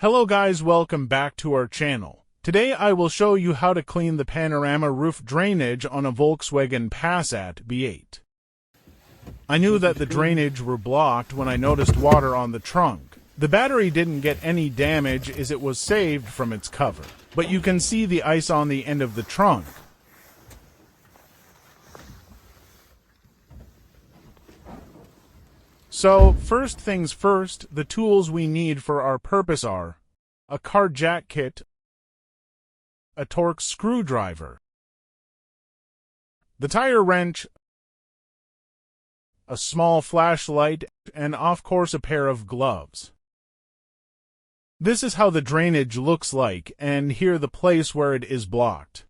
Hello guys, welcome back to our channel. Today I will show you how to clean the panorama roof drainage on a Volkswagen Passat B8. I knew that the drainage were blocked when I noticed water on the trunk. The battery didn't get any damage as it was saved from its cover, but you can see the ice on the end of the trunk. So, first things first, the tools we need for our purpose are a car jack kit, a Torx screwdriver, the tire wrench, a small flashlight, and of course a pair of gloves. This is how the drainage looks like, and here the place where it is blocked.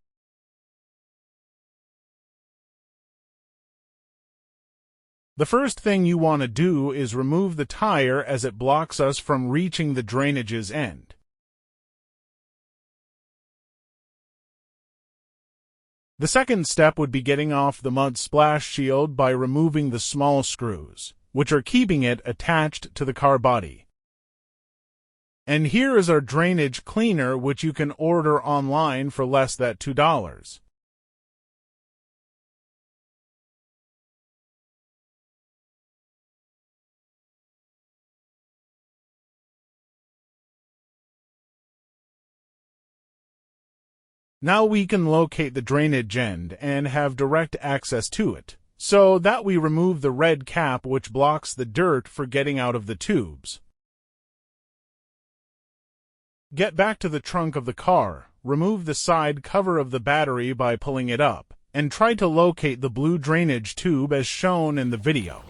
The first thing you want to do is remove the tire as it blocks us from reaching the drainage's end. The second step would be getting off the mud splash shield by removing the small screws, which are keeping it attached to the car body. And here is our drainage cleaner, which you can order online for less than $2. Now we can locate the drainage end and have direct access to it, so that we remove the red cap which blocks the dirt for getting out of the tubes. Get back to the trunk of the car, remove the side cover of the battery by pulling it up, and try to locate the blue drainage tube as shown in the video.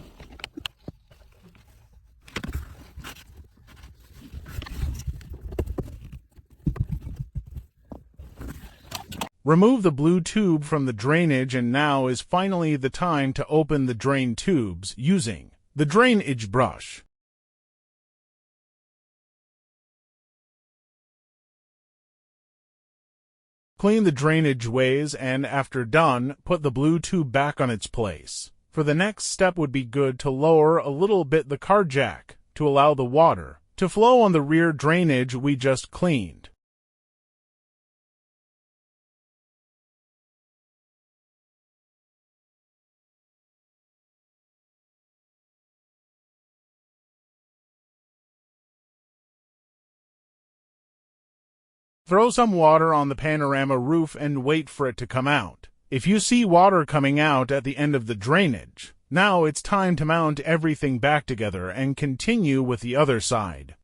Remove the blue tube from the drainage, and now is finally the time to open the drain tubes using the drainage brush. Clean the drainage ways, and after done, put the blue tube back on its place. For the next step would be good to lower a little bit the car jack to allow the water to flow on the rear drainage we just cleaned. Throw some water on the panorama roof and wait for it to come out. If you see water coming out at the end of the drainage, now it's time to mount everything back together and continue with the other side.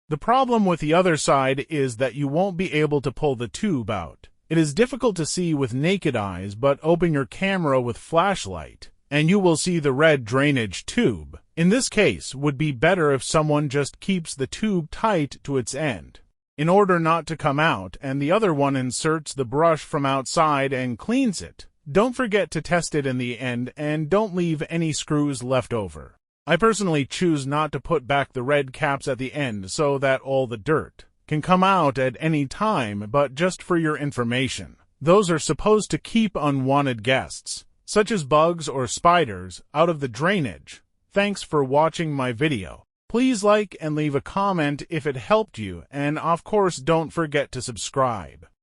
The problem with the other side is that you won't be able to pull the tube out. It is difficult to see with naked eyes, but open your camera with flashlight, and you will see the red drainage tube. In this case, would be better if someone just keeps the tube tight to its end, in order not to come out, and the other one inserts the brush from outside and cleans it. Don't forget to test it in the end, and don't leave any screws left over. I personally choose not to put back the red caps at the end so that all the dirt can come out at any time, but just for your information, those are supposed to keep unwanted guests, such as bugs or spiders, out of the drainage. Thanks for watching my video. Please like and leave a comment if it helped you, and of course don't forget to subscribe.